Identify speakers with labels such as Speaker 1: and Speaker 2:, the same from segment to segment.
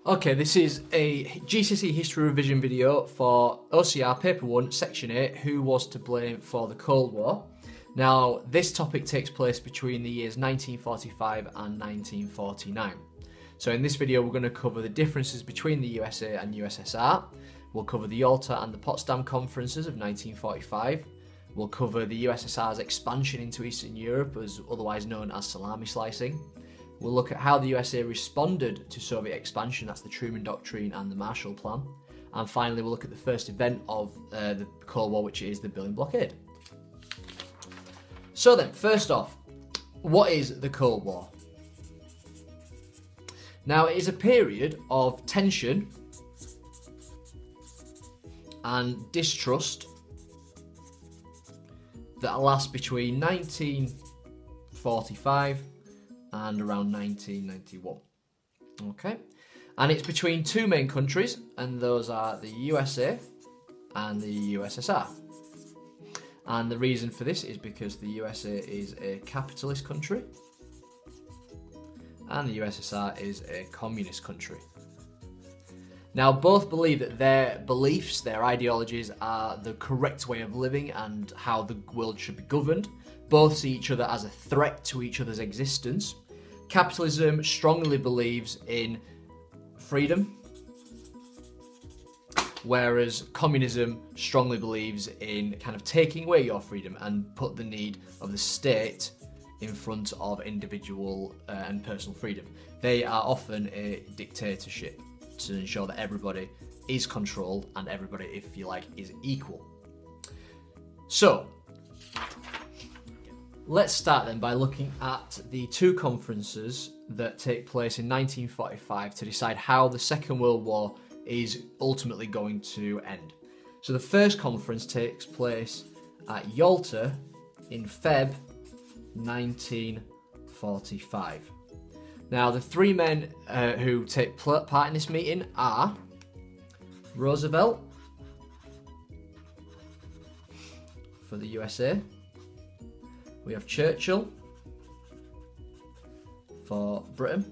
Speaker 1: Okay, this is a GCSE History revision video for OCR Paper 1, Section 8, Who was to blame for the Cold War? Now, this topic takes place between the years 1945 and 1949. So in this video, we're going to cover the differences between the USA and USSR. We'll cover the Yalta and the Potsdam Conferences of 1945. We'll cover the USSR's expansion into Eastern Europe, otherwise known as Salami Slicing. We'll look at how the USA responded to Soviet expansion, that's the Truman Doctrine and the Marshall Plan. And finally, we'll look at the first event of the Cold War, which is the Berlin Blockade. So then, first off, what is the Cold War? Now, it is a period of tension and distrust that lasts between 1945 and around 1991. Okay, and it's between two main countries, and those are the USA and the USSR. And the reason for this is because the USA is a capitalist country and the USSR is a communist country. Now, both believe that their beliefs, their ideologies are the correct way of living and how the world should be governed. Both see each other as a threat to each other's existence. Capitalism strongly believes in freedom, whereas communism strongly believes in kind of taking away your freedom and put the need of the state in front of individual and personal freedom. They are often a dictatorship to ensure that everybody is controlled and everybody, if you like, is equal. So, let's start then by looking at the two conferences that take place in 1945 to decide how the Second World War is ultimately going to end. So the first conference takes place at Yalta in Feb 1945. Now, the three men who take part in this meeting are Roosevelt for the USA, we have Churchill for Britain,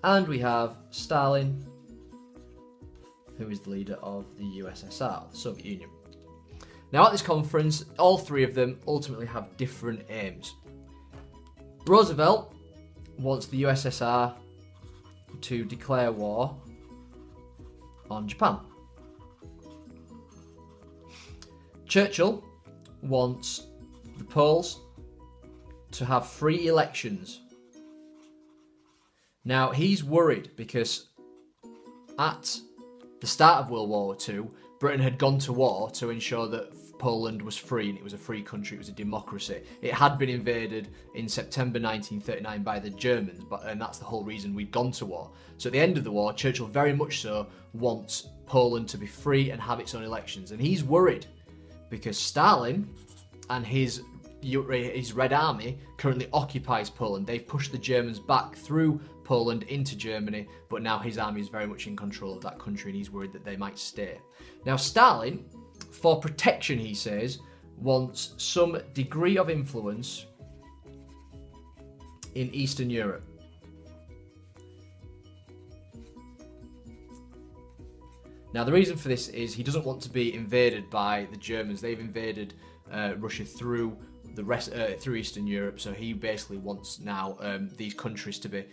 Speaker 1: and we have Stalin, who is the leader of the USSR, the Soviet Union. Now, at this conference, all three of them ultimately have different aims. Roosevelt wants the USSR to declare war on Japan. Churchill wants the Poles to have free elections. Now, he's worried because at the start of World War II, Britain had gone to war to ensure that Poland was free, and it was a free country, it was a democracy. It had been invaded in September 1939 by the Germans, and that's the whole reason we'd gone to war. So at the end of the war, Churchill very much so wants Poland to be free and have its own elections. And he's worried because Stalin and his Red Army currently occupies Poland. They've pushed the Germans back through Poland into Germany, but now his army is very much in control of that country and he's worried that they might stay. Now, Stalin, for protection, he says, wants some degree of influence in Eastern Europe. Now, the reason for this is he doesn't want to be invaded by the Germans. They've invaded Russia through through Eastern Europe, so he basically wants now these countries to be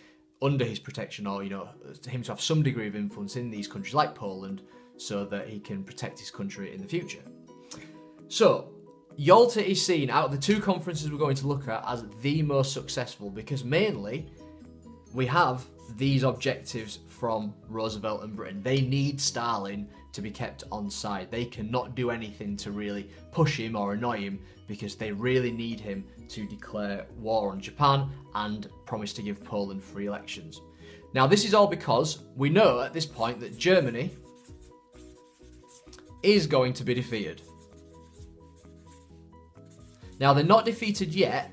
Speaker 1: under his protection, or him to have some degree of influence in these countries like Poland, so that he can protect his country in the future. So Yalta is seen out of the two conferences we're going to look at as the most successful because mainly we have these objectives from Roosevelt and Britain. They need Stalin to be kept on side. They cannot do anything to really push him or annoy him because they really need him to declare war on Japan and promise to give Poland free elections. Now, this is all because we know at this point that Germany is going to be defeated. Now, they're not defeated yet,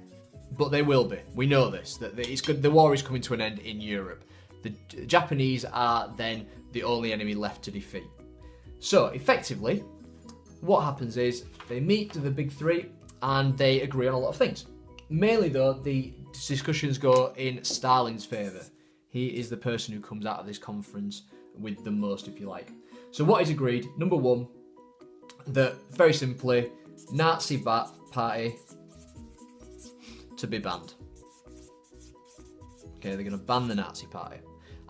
Speaker 1: but they will be. We know this, that the war is coming to an end in Europe. The Japanese are then the only enemy left to defeat. So, effectively, what happens is they meet the big three and they agree on a lot of things. Mainly, though, the discussions go in Stalin's favour. he is the person who comes out of this conference with the most, if you like. So what is agreed? Number one, that very simply, Nazi party to be banned. Okay, they're going to ban the Nazi party.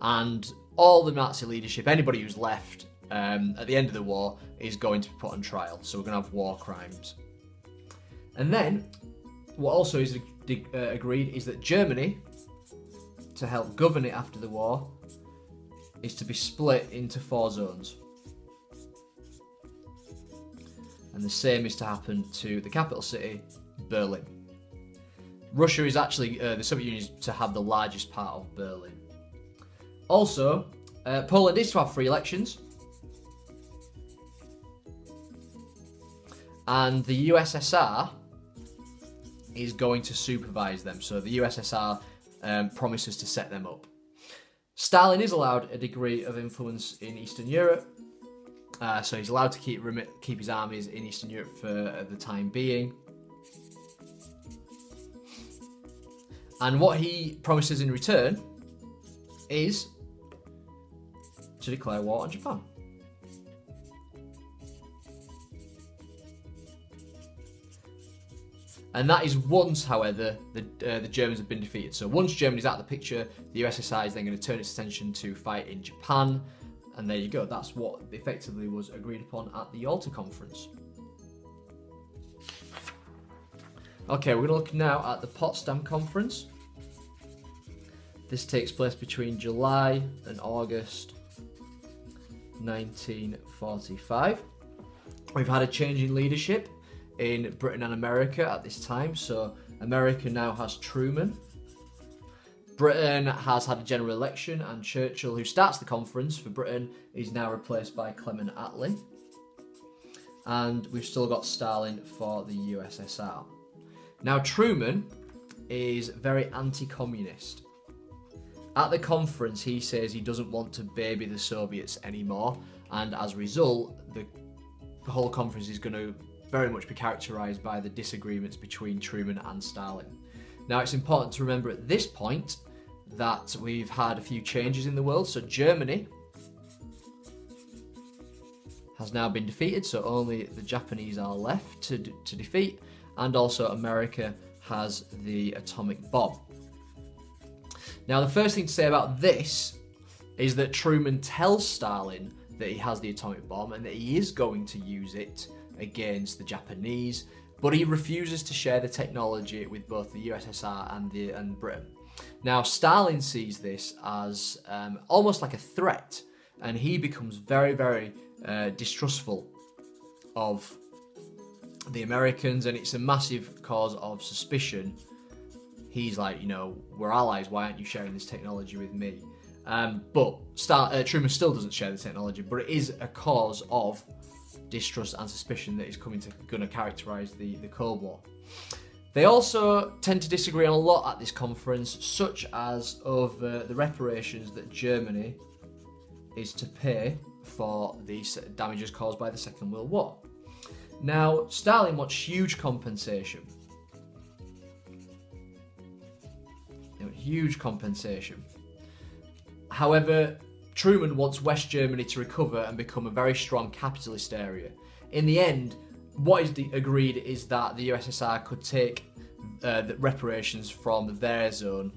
Speaker 1: And all the Nazi leadership, anybody who's left at the end of the war, is going to be put on trial. So we're going to have war crimes. And then, what also is agreed is that Germany, to help govern it after the war, is to be split into 4 zones. And the same is to happen to the capital city, Berlin. Russia is actually, the Soviet Union is to have the largest part of Berlin. Also, Poland is to have free elections. And the USSR is going to supervise them. So the USSR promises to set them up. Stalin is allowed a degree of influence in Eastern Europe. So he's allowed to keep his armies in Eastern Europe for the time being. And what he promises in return is to declare war on Japan. And that is once, however, the Germans have been defeated. So once Germany's out of the picture, the USSR is then going to turn its attention to fight in Japan. And there you go. That's what effectively was agreed upon at the Yalta Conference. Okay, we're going to look now at the Potsdam Conference. This takes place between July and August 1945. We've had a change in leadership in Britain and America at this time. So America now has Truman. Britain has had a general election, and Churchill, who starts the conference for Britain, is now replaced by Clement Attlee. And we've still got Stalin for the USSR. Now Truman is very anti-communist. At the conference, he says he doesn't want to baby the Soviets anymore, and as a result, the whole conference is going to very much be characterised by the disagreements between Truman and Stalin. Now, it's important to remember at this point that we've had a few changes in the world. So Germany has now been defeated, so only the Japanese are left to defeat, and also America has the atomic bomb. Now, the first thing to say about this is that Truman tells Stalin that he has the atomic bomb and that he is going to use it against the Japanese, but he refuses to share the technology with both the USSR and Britain. Now, Stalin sees this as almost like a threat, and he becomes very, very distrustful of the Americans, and it's a massive cause of suspicion. He's like, you know, we're allies, why aren't you sharing this technology with me? But Truman still doesn't share the technology, but it is a cause of distrust and suspicion that is going to characterise the Cold War. They also tend to disagree on a lot at this conference, such as over the reparations that Germany is to pay for the damages caused by the Second World War. Now, Stalin wants huge compensation. Huge compensation. However, Truman wants West Germany to recover and become a very strong capitalist area. In the end, what is agreed is that the USSR could take the reparations from their zone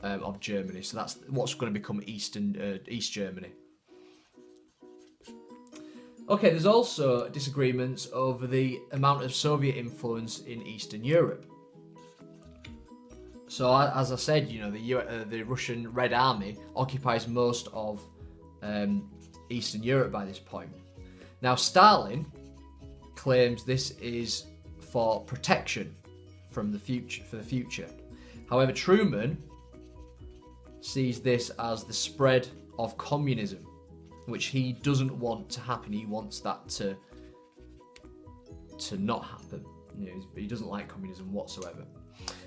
Speaker 1: of Germany. So that's what's going to become East Germany. Okay, there's also disagreements over the amount of Soviet influence in Eastern Europe. So as I said, you know, the Russian Red Army occupies most of Eastern Europe by this point. Now, Stalin claims this is for protection from the future. However, Truman sees this as the spread of communism, which he doesn't want to happen. He wants that to not happen. You know, he doesn't like communism whatsoever.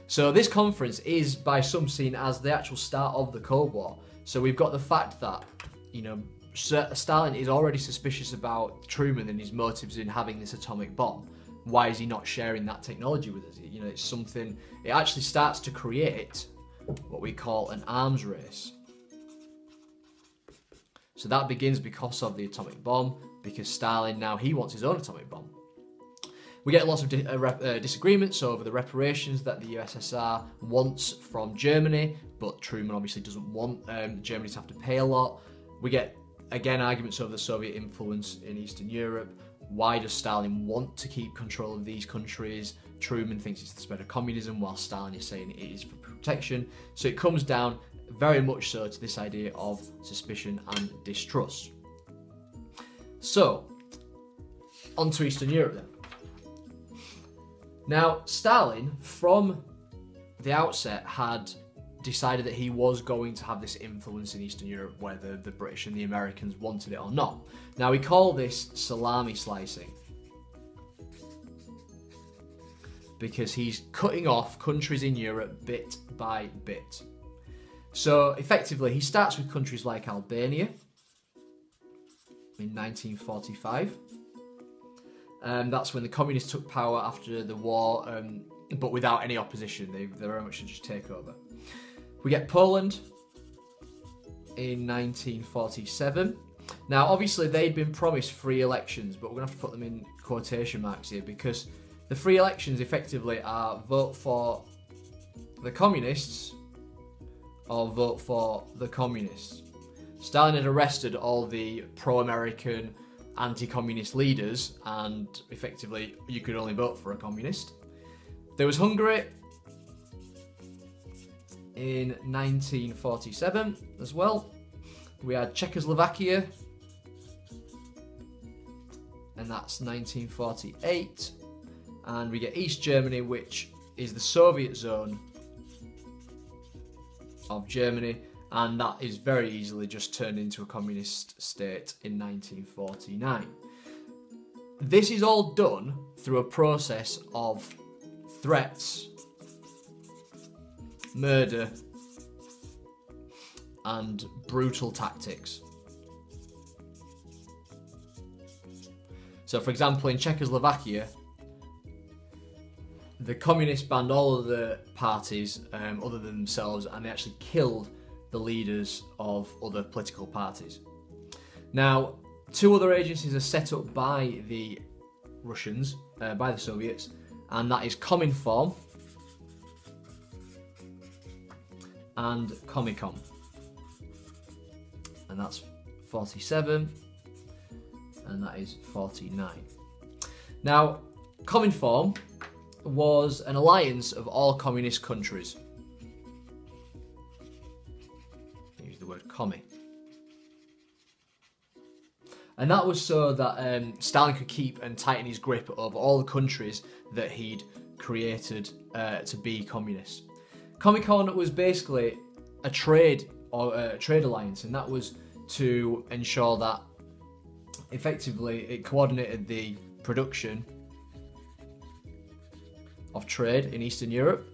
Speaker 1: So this conference is by some seen as the actual start of the Cold War. So we've got the fact that, you know, Stalin is already suspicious about Truman and his motives in having this atomic bomb. Why is he not sharing that technology with us? You know, it's something, it actually starts to create what we call an arms race. So that begins because of the atomic bomb, because Stalin now, he wants his own atomic bomb. We get lots of disagreements over the reparations that the USSR wants from Germany, but Truman obviously doesn't want Germany to have to pay a lot. We get, again, arguments over the Soviet influence in Eastern Europe. Why does Stalin want to keep control of these countries? Truman thinks it's the spread of communism, while Stalin is saying it is for protection. So it comes down very much so to this idea of suspicion and distrust. So, on to Eastern Europe then. Now, Stalin, from the outset, had decided that he was going to have this influence in Eastern Europe, whether the British and the Americans wanted it or not. Now, we call this salami slicing, because he's cutting off countries in Europe bit by bit. So, effectively, he starts with countries like Albania in 1945. That's when the communists took power after the war, but without any opposition. They very much just take over. We get Poland in 1947. Now, obviously, they'd been promised free elections, but we're going to have to put them in quotation marks here, because the free elections effectively are vote for the communists or vote for the communists. Stalin had arrested all the pro-American, anti-communist leaders, and effectively you could only vote for a communist. There was Hungary in 1947 as well. We had Czechoslovakia, and that's 1948. And we get East Germany, which is the Soviet zone of Germany, and that is very easily just turned into a communist state in 1949. This is all done through a process of threats, murder, and brutal tactics. So, for example, in Czechoslovakia, the communists banned all of the parties other than themselves, and they actually killed the leaders of other political parties. Now, two other agencies are set up by the Russians, by the Soviets, and that is Cominform and Comecon. And that's 47, and that is 49. Now, Cominform was an alliance of all communist countries. Use the word commie. And that was so that Stalin could keep and tighten his grip over all the countries that he'd created to be communist. Comecon was basically a trade alliance, and that was to ensure that effectively it coordinated the production of trade in Eastern Europe,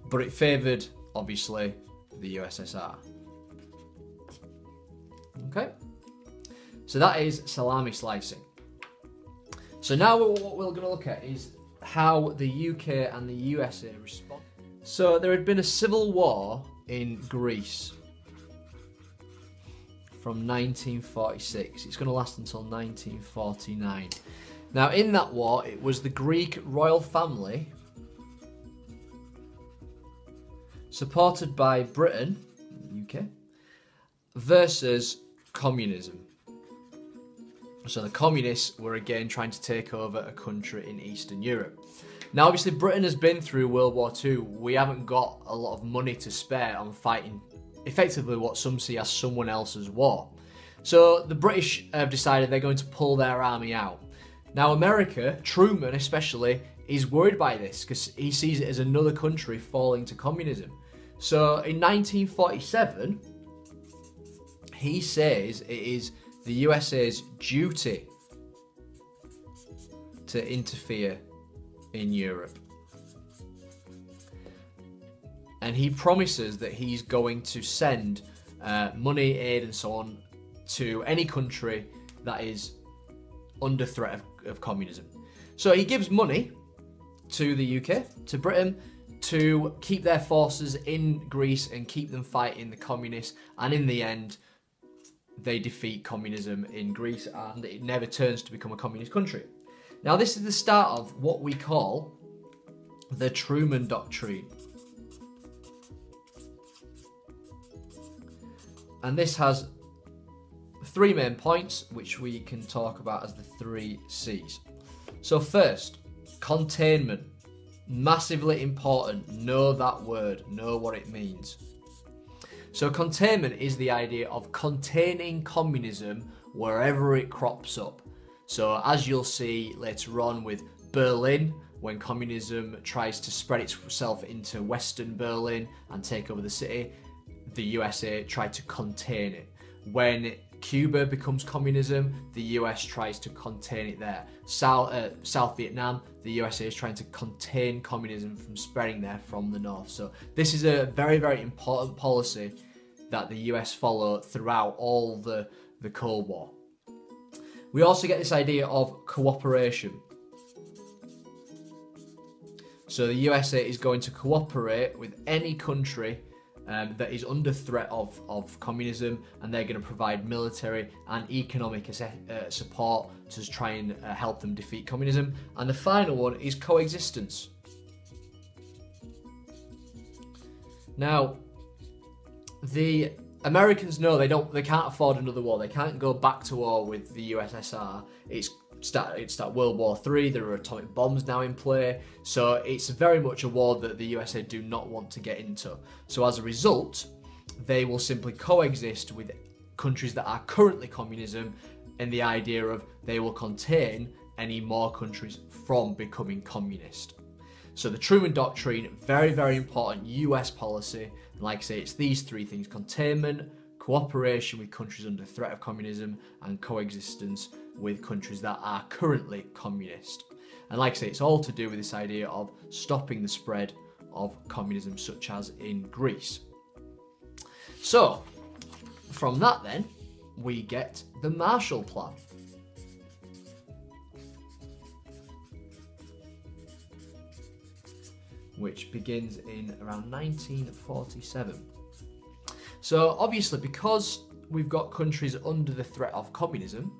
Speaker 1: but it favoured, obviously, the USSR. Okay, so that is salami slicing. So now what we're going to look at is how the UK and the USA respond. So there had been a civil war in Greece from 1946. It's going to last until 1949. Now, in that war, it was the Greek royal family, supported by Britain, the UK, versus communism. So the communists were again trying to take over a country in Eastern Europe. Now, obviously, Britain has been through World War II. We haven't got a lot of money to spare on fighting effectively what some see as someone else's war. So the British have decided they're going to pull their army out. Now, America, Truman especially, is worried by this because he sees it as another country falling to communism. So in 1947, he says it is the USA's duty to interfere in Europe. And he promises that he's going to send money, aid and so on to any country that is under threat of communism. So he gives money to the UK, to Britain, to keep their forces in Greece and keep them fighting the communists, and in the end they defeat communism in Greece and it never turns to become a communist country. Now this is the start of what we call the Truman Doctrine. And this has 3 main points which we can talk about as the 3 C's. So first, containment. Massively important. Know that word. Know what it means. So containment is the idea of containing communism wherever it crops up. So as you'll see later on with Berlin, when communism tries to spread itself into Western Berlin and take over the city, the USA tried to contain it. When Cuba becomes communism, the US tries to contain it there. South Vietnam, the USA is trying to contain communism from spreading there from the north. So this is a very, very important policy that the US followed throughout all the Cold War. We also get this idea of cooperation. So the USA is going to cooperate with any country that is under threat of communism, and they're going to provide military and economic support to try and help them defeat communism. And the final one is coexistence. Now, the Americans know they can't afford another war. They can't go back to war with the USSR. It's World War III. There are atomic bombs now in play, so it's very much a war that the USA do not want to get into. So as a result, they will simply coexist with countries that are currently communism, and the idea of they will contain any more countries from becoming communist. So the Truman Doctrine, very, very important US policy. Like I say, it's these 3 things: containment, cooperation with countries under threat of communism, and coexistence with countries that are currently communist. And like I say, it's all to do with this idea of stopping the spread of communism, such as in Greece. So, from that then, we get the Marshall Plan. Which begins in around 1947. So obviously, because we've got countries under the threat of communism,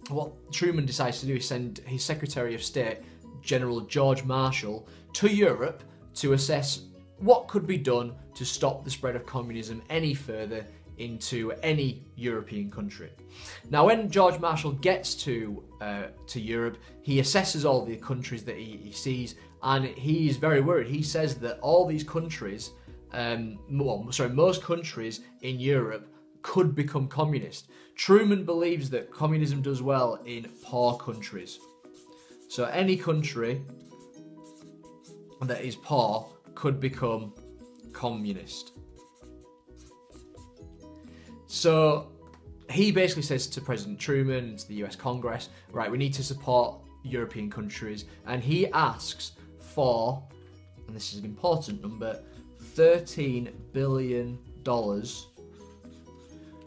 Speaker 1: what Truman decides to do is send his Secretary of State, General George Marshall, to Europe to assess what could be done to stop the spread of communism any further into any European country. Now, when George Marshall gets to Europe, he assesses all the countries that he sees, and he is very worried. He says that all these countries, most countries in Europe could become communist. Truman believes that communism does well in poor countries. So any country that is poor could become communist. So he basically says to President Truman and to the US Congress, right, we need to support European countries, and he asks for, and this is an important number, $13 billion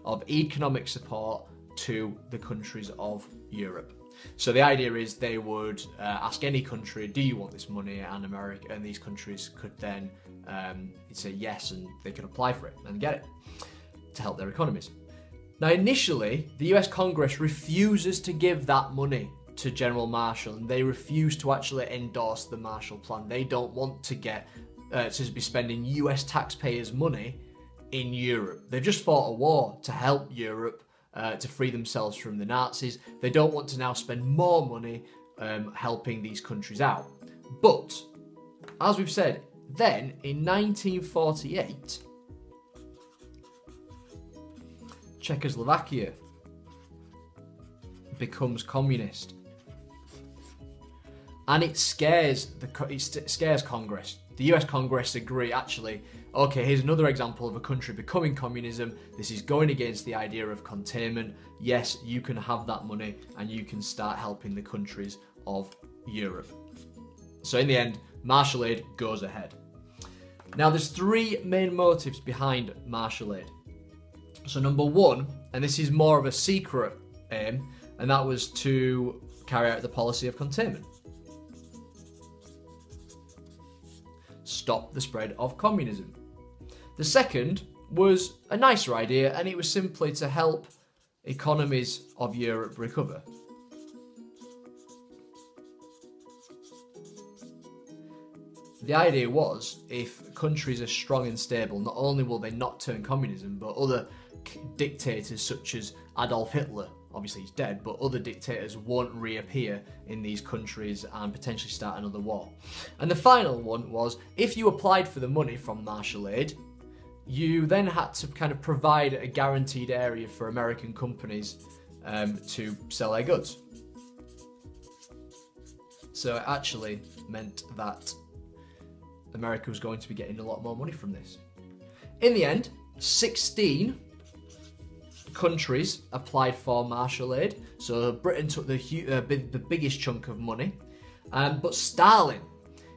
Speaker 1: of economic support to the countries of Europe. So the idea is they would ask any country, do you want this money? And America and these countries could then say yes, and they could apply for it and get it to help their economies. Now initially, the US Congress refuses to give that money to General Marshall, and they refuse to actually endorse the Marshall Plan. They don't want to get to be spending US taxpayers' money in Europe. They've just fought a war to help Europe to free themselves from the Nazis. They don't want to now spend more money helping these countries out. But, as we've said, then in 1948, Czechoslovakia becomes communist. And it scares Congress. The US Congress agree, actually, okay, here's another example of a country becoming communism. This is going against the idea of containment. Yes, you can have that money and you can start helping the countries of Europe. So in the end, Marshall Aid goes ahead. Now there's 3 main motives behind Marshall Aid. So number 1, and this is more of a secret aim, and that was to carry out the policy of containment. stop the spread of communism. The second was a nicer idea, and it was simply to help economies of Europe recover. The idea was, if countries are strong and stable, not only will they not turn communism, but other dictators such as Adolf Hitler, obviously he's dead, but other dictators won't reappear in these countries and potentially start another war. And the final one was, if you applied for the money from Marshall Aid, you then had to kind of provide a guaranteed area for American companies to sell their goods. So it actually meant that America was going to be getting a lot more money from this. In the end, 16 countries applied for Marshall Aid, so Britain took the biggest chunk of money, but Stalin,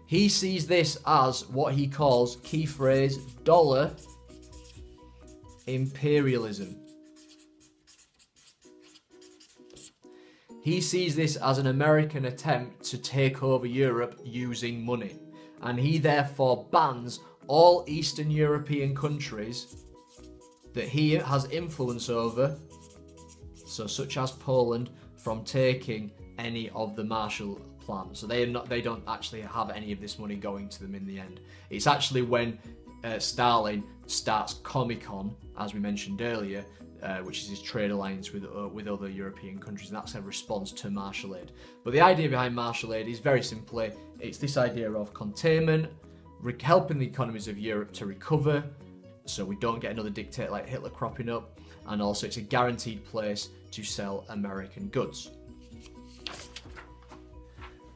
Speaker 1: he sees this as what he calls, key phrase, dollar imperialism. He sees this as an American attempt to take over Europe using money, and he therefore bans all Eastern European countries that he has influence over, so such as Poland, from taking any of the Marshall Plan. So they don't actually have any of this money going to them in the end. It's actually when Stalin starts Comecon, as we mentioned earlier, which is his trade alliance with other European countries, and that's a response to Marshall Aid. But the idea behind Marshall Aid is very simply, it's this idea of containment, helping the economies of Europe to recover, so we don't get another dictator like Hitler cropping up, and also it's a guaranteed place to sell American goods.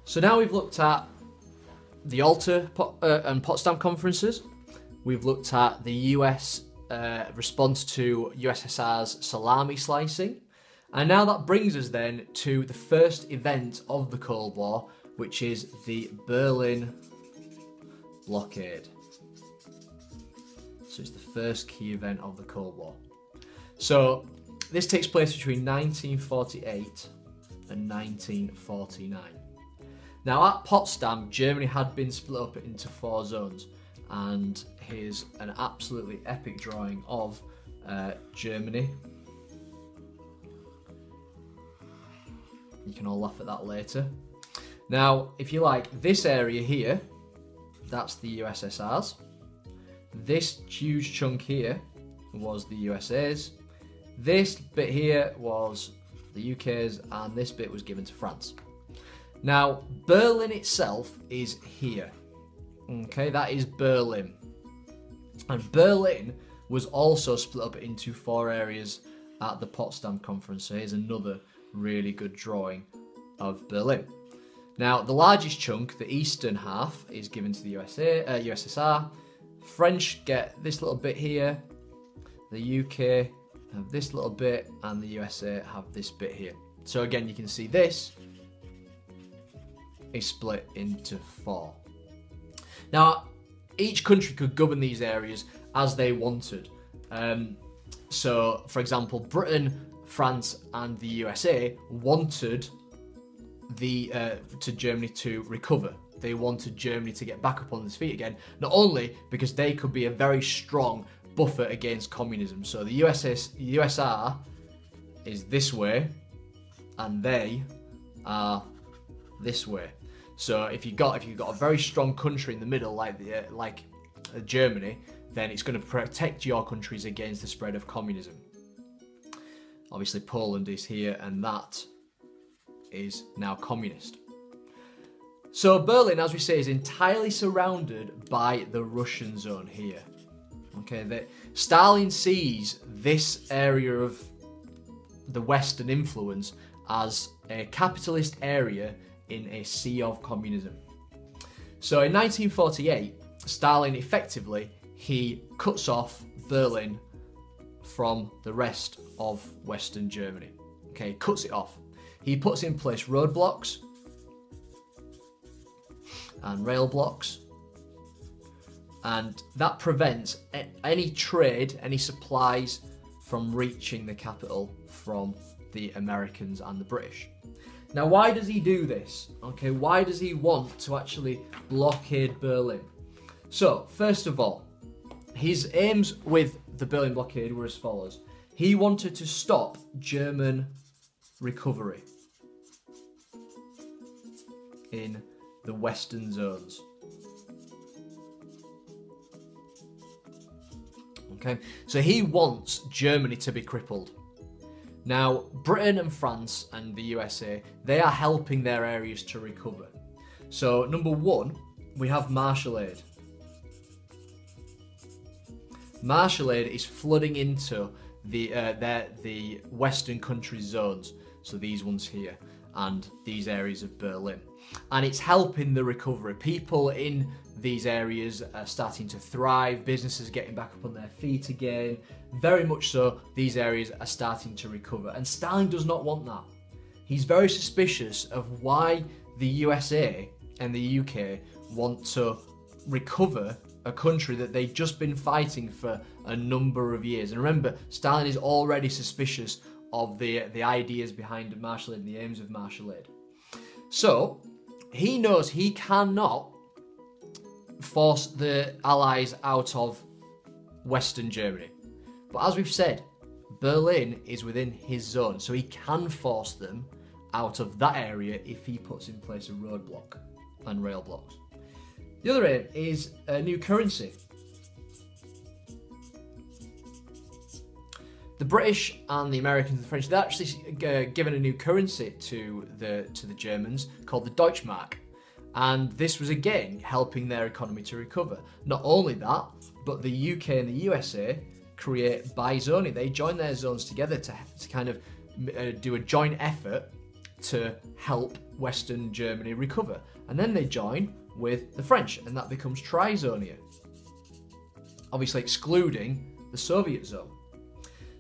Speaker 1: So now we've looked at the Yalta and Potsdam conferences. We've looked at the US response to USSR's Salami Slicing. And now that brings us then to the first event of the Cold War, which is the Berlin Blockade. So it's the first key event of the Cold War. So this takes place between 1948 and 1949. Now at Potsdam, Germany had been split up into 4 zones, and here's an absolutely epic drawing of Germany. You can all laugh at that later. Now, if you like, this area here, that's the USSR's. This huge chunk here was the USA's. This bit here was the UK's, and this bit was given to France. Now, Berlin itself is here. Okay, that is Berlin. And Berlin was also split up into 4 areas at the Potsdam Conference. So here's another really good drawing of Berlin. Now, the largest chunk, the eastern half, is given to the USSR. French get this little bit here. The UK have this little bit, and the USA have this bit here. So again, you can see this is split into 4. Now, each country could govern these areas as they wanted. So, for example, Britain, France, and the USA wanted Germany to recover. They wanted Germany to get back up on its feet again, not only because they could be a very strong buffer against communism. So the USSR is this way, and they are this way. So if you've got a very strong country in the middle, like Germany, then it's going to protect your countries against the spread of communism. Obviously, Poland is here, and that is now communist. So Berlin, as we say, is entirely surrounded by the Russian zone here. Okay, Stalin sees this area of the Western influence as a capitalist area in a sea of communism. So in 1948, Stalin effectively, he cuts off Berlin from the rest of Western Germany. Okay, cuts it off. He puts in place roadblocks and rail blocks, and that prevents any trade, any supplies from reaching the capital from the Americans and the British. Now, why does he do this? Okay, why does he want to actually blockade Berlin? So, first of all, his aims with the Berlin Blockade were as follows. He wanted to stop German recovery in the Western zones. Okay, so he wants Germany to be crippled. Now, Britain and France and the USA, they are helping their areas to recover. So, number one, we have Marshall Aid. Marshall Aid is flooding into the Western country zones, so these ones here, and these areas of Berlin. And it's helping the recovery. People in these areas are starting to thrive, businesses getting back up on their feet again. Very much so, these areas are starting to recover. And Stalin does not want that. He's very suspicious of why the USA and the UK want to recover a country that they've just been fighting for a number of years. And remember, Stalin is already suspicious of the ideas behind Marshall Aid and the aims of Marshall Aid. So, he knows he cannot force the Allies out of Western Germany. But as we've said, Berlin is within his zone, so he can force them out of that area if he puts in place a roadblock and rail blocks. The other aim is a new currency. The British and the Americans and the French, they're actually given a new currency to the Germans called the Deutschmark. And this was again helping their economy to recover. Not only that, but the UK and the USA create bizoni. They join their zones together to kind of do a joint effort to help Western Germany recover. And then they join with the French, and that becomes trizonia. Obviously excluding the Soviet zone.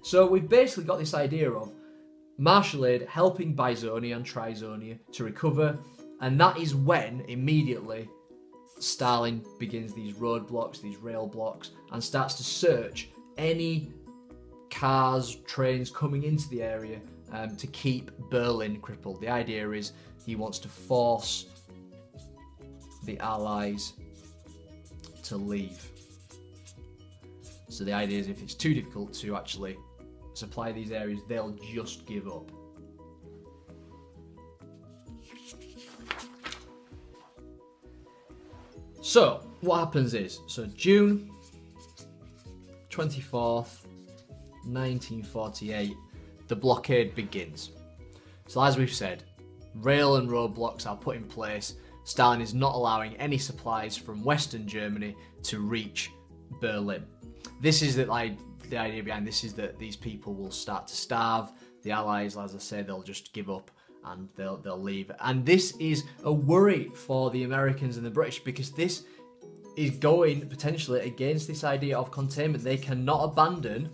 Speaker 1: So we've basically got this idea of Marshall Aid helping bizonia and trizonia to recover, and that is when immediately Stalin begins these roadblocks, these rail blocks, and starts to search any cars, trains coming into the area to keep Berlin crippled. The idea is he wants to force the Allies to leave. So the idea is if it's too difficult to actually supply these areas, they'll just give up. So what happens is, so June 24th, 1948, the blockade begins. So as we've said, rail and roadblocks are put in place. Stalin is not allowing any supplies from Western Germany to reach Berlin. This is the idea behind this is that these people will start to starve. The Allies, as I say, they'll just give up and they'll leave. And this is a worry for the Americans and the British, because this is going potentially against this idea of containment. They cannot abandon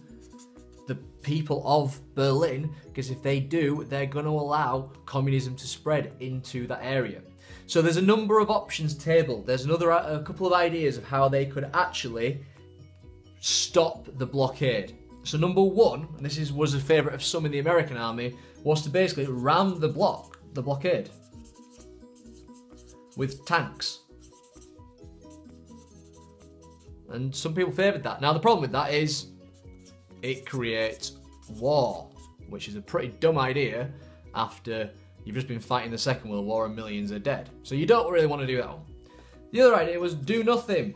Speaker 1: the people of Berlin, because if they do, they're going to allow communism to spread into that area. So there's a number of options tabled. There's a couple of ideas of how they could actually stop the blockade. So number one, and this was a favourite of some in the American army, was to basically ram the blockade with tanks. And some people favoured that. Now the problem with that is it creates war, which is a pretty dumb idea after you've just been fighting the Second World War and millions are dead. So you don't really want to do that one. The other idea was do nothing,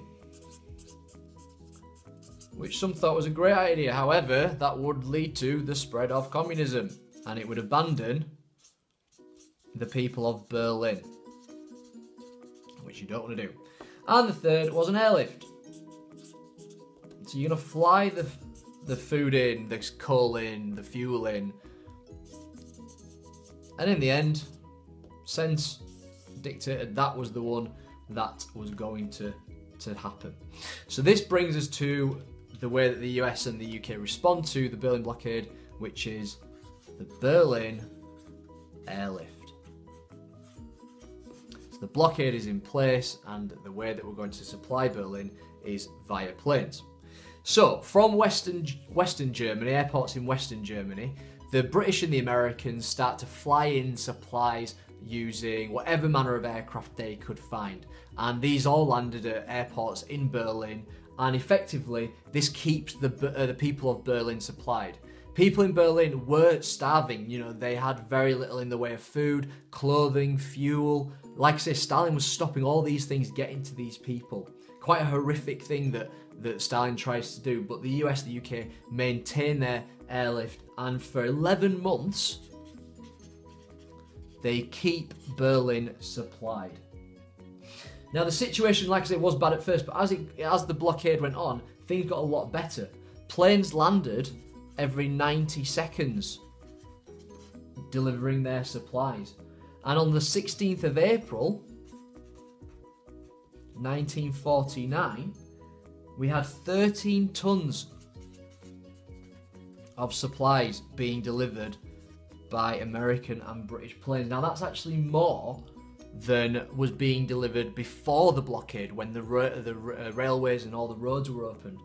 Speaker 1: which some thought was a great idea. However, that would lead to the spread of communism, and it would abandon the people of Berlin, which you don't want to do. And the third was an airlift. So you're going to fly the food in, the coal in, the fuel in, and in the end, sense dictated that was the one that was going to happen. So this brings us to the way that the US and the UK respond to the Berlin blockade, which is the Berlin airlift. So the blockade is in place, and the way that we're going to supply Berlin is via planes. So from Western Germany, airports in Western Germany, the British and the Americans start to fly in supplies using whatever manner of aircraft they could find. And these all landed at airports in Berlin, and effectively this keeps the people of Berlin supplied. People in Berlin were starving, you know, they had very little in the way of food, clothing, fuel. Like I say, Stalin was stopping all these things getting to these people. Quite a horrific thing that Stalin tries to do, but the US, the UK maintain their airlift, and for 11 months they keep Berlin supplied. Now the situation, like I said, was bad at first, but as the blockade went on, things got a lot better. Planes landed every 90 seconds, delivering their supplies. And on the 16th of April, 1949, we had 13 tons of supplies being delivered by American and British planes. Now that's actually more than was being delivered before the blockade, when the railways and all the roads were opened.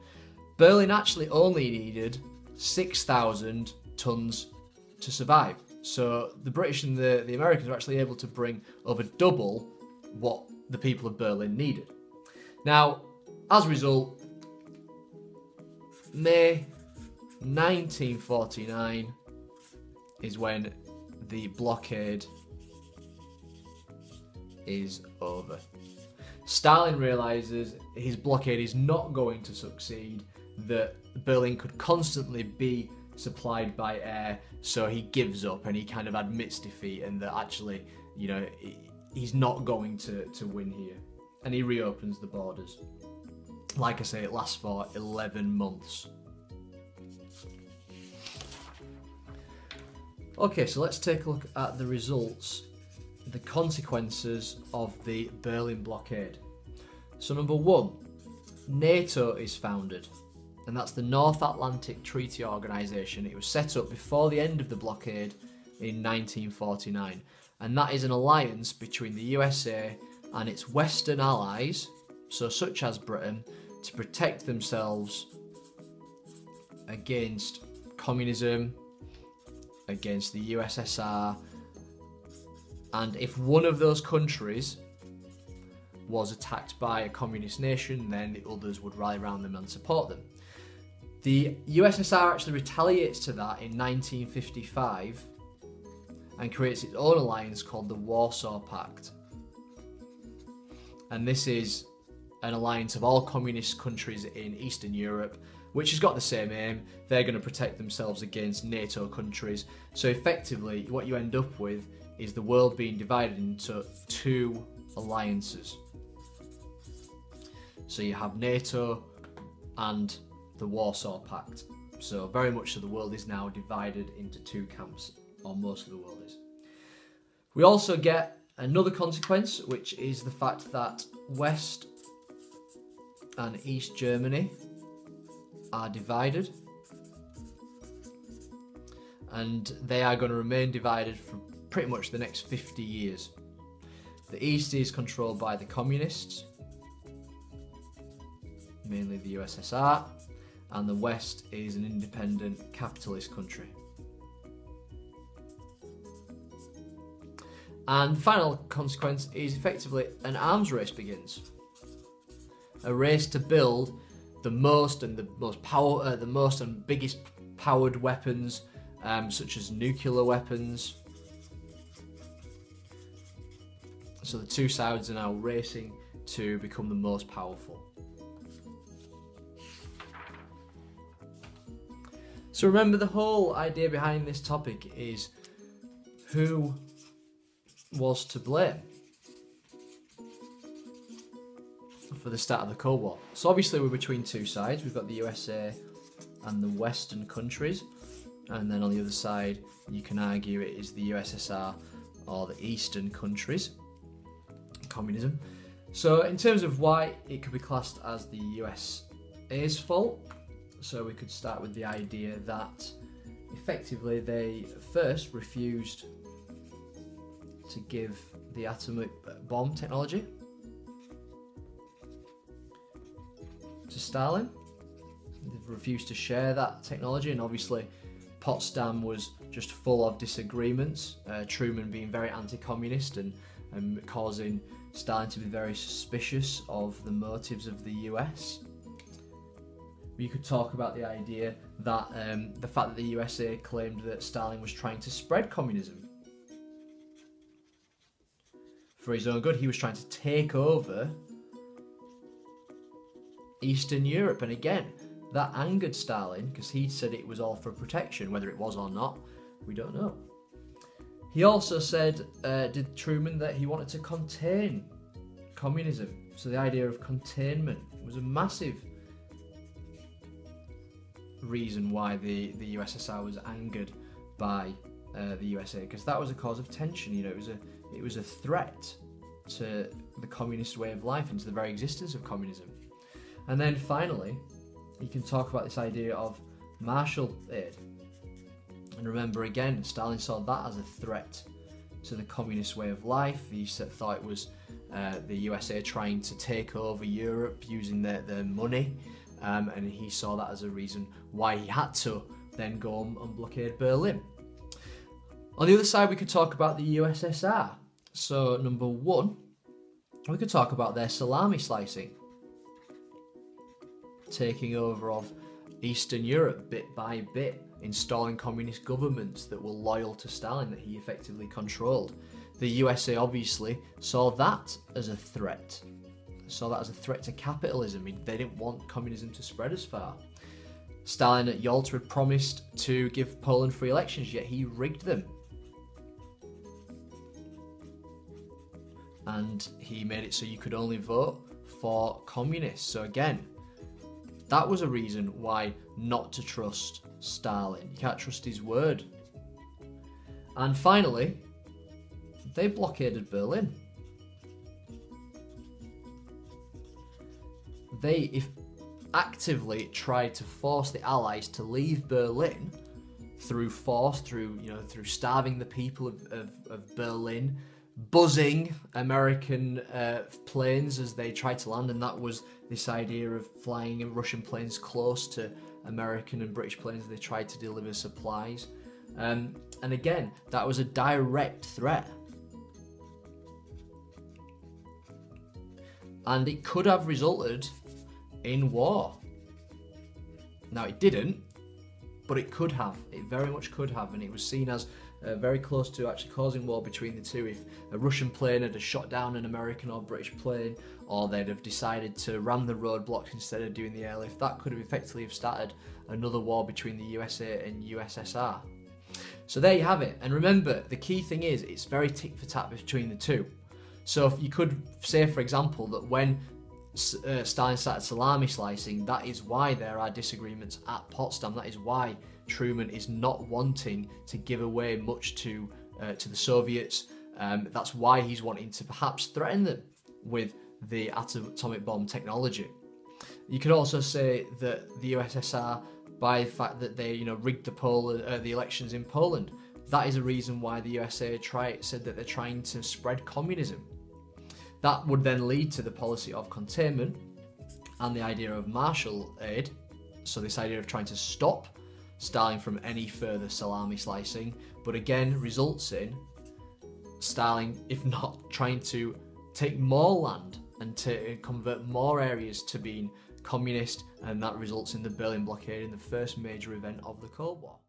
Speaker 1: Berlin actually only needed 6,000 tons to survive. So the British and the Americans were actually able to bring over double what the people of Berlin needed. Now, as a result, May 1949 is when the blockade is over. Stalin realizes his blockade is not going to succeed, that Berlin could constantly be supplied by air, so he gives up and he kind of admits defeat, and that actually, you know, he's not going to win here, and he reopens the borders. Like I say, it lasts for 11 months. Okay, so let's take a look at the results, the consequences of the Berlin blockade. So number one, NATO is founded, and that's the North Atlantic Treaty Organization. It was set up before the end of the blockade in 1949, and that is an alliance between the USA and its Western allies, so such as Britain, to protect themselves against communism, against the USSR, and if one of those countries was attacked by a communist nation, then the others would rally around them and support them. The USSR actually retaliates to that in 1955 and creates its own alliance called the Warsaw Pact. And this is an alliance of all communist countries in Eastern Europe, which has got the same aim. They're going to protect themselves against NATO countries. So effectively, what you end up with is the world being divided into two alliances. So you have NATO and the Warsaw Pact. So very much so the world is now divided into two camps, or most of the world is. We also get another consequence, which is the fact that West and East Germany are divided, and they are going to remain divided for pretty much the next 50 years. The East is controlled by the communists, mainly the USSR, and the West is an independent capitalist country. And the final consequence is effectively an arms race begins. A race to build the most and biggest powered weapons, such as nuclear weapons. So the two sides are now racing to become the most powerful. So remember, the whole idea behind this topic is who was to blame for the start of the Cold War. So obviously we're between two sides. We've got the USA and the Western countries, and then on the other side you can argue it is the USSR or the Eastern countries, communism. So in terms of why it could be classed as the USA's fault, so we could start with the idea that effectively they first refused to give the atomic bomb technology to Stalin. They refused to share that technology, and obviously Potsdam was just full of disagreements, Truman being very anti-communist and causing Stalin to be very suspicious of the motives of the US. We could talk about the idea that the fact that the USA claimed that Stalin was trying to spread communism for his own good. He was trying to take over Eastern Europe, and again, that angered Stalin because he said it was all for protection. Whether it was or not, we don't know. He also said, did Truman, that he wanted to contain communism. So the idea of containment was a massive reason why the USSR was angered by the USA, because that was a cause of tension. You know, it was a threat to the communist way of life and to the very existence of communism. And then finally, you can talk about this idea of Marshall aid. And remember again, Stalin saw that as a threat to the communist way of life. He thought it was the USA trying to take over Europe using their money. And he saw that as a reason why he had to then go and blockade Berlin. On the other side, we could talk about the USSR. So number one, we could talk about their salami slicing, taking over of Eastern Europe bit by bit, installing communist governments that were loyal to Stalin, that he effectively controlled. The USA obviously saw that as a threat. Saw that as a threat to capitalism. They didn't want communism to spread as far. Stalin at Yalta had promised to give Poland free elections, yet he rigged them. And he made it so you could only vote for communists. So again, that was a reason why not to trust Stalin. You can't trust his word. And finally, they blockaded Berlin. They actively tried to force the Allies to leave Berlin through force, through starving the people of Berlin, buzzing American planes as they tried to land, and that was this idea of flying in Russian planes close to American and British planes as they tried to deliver supplies. And again, that was a direct threat. And it could have resulted in war. Now, it didn't, but it could have. It very much could have, and it was seen as very close to actually causing war between the two. If a Russian plane had shot down an American or British plane, or they'd have decided to ram the roadblocks instead of doing the airlift, that could have effectively started another war between the USA and USSR. So there you have it. And remember, the key thing is it's very tit for tat between the two. So if you could say, for example, that when Stalin started salami slicing, that is why there are disagreements at Potsdam. That is why Truman is not wanting to give away much to the Soviets. That's why he's wanting to perhaps threaten them with the atomic bomb technology. You could also say that the USSR, by the fact that they rigged the elections in Poland, that is a reason why the USA said that they're trying to spread communism. That would then lead to the policy of containment and the idea of Marshall aid. So this idea of trying to stop Stalin from any further salami slicing, but again results in Stalin, if not trying to take more land and to convert more areas to being communist, and that results in the Berlin Blockade in the first major event of the Cold War.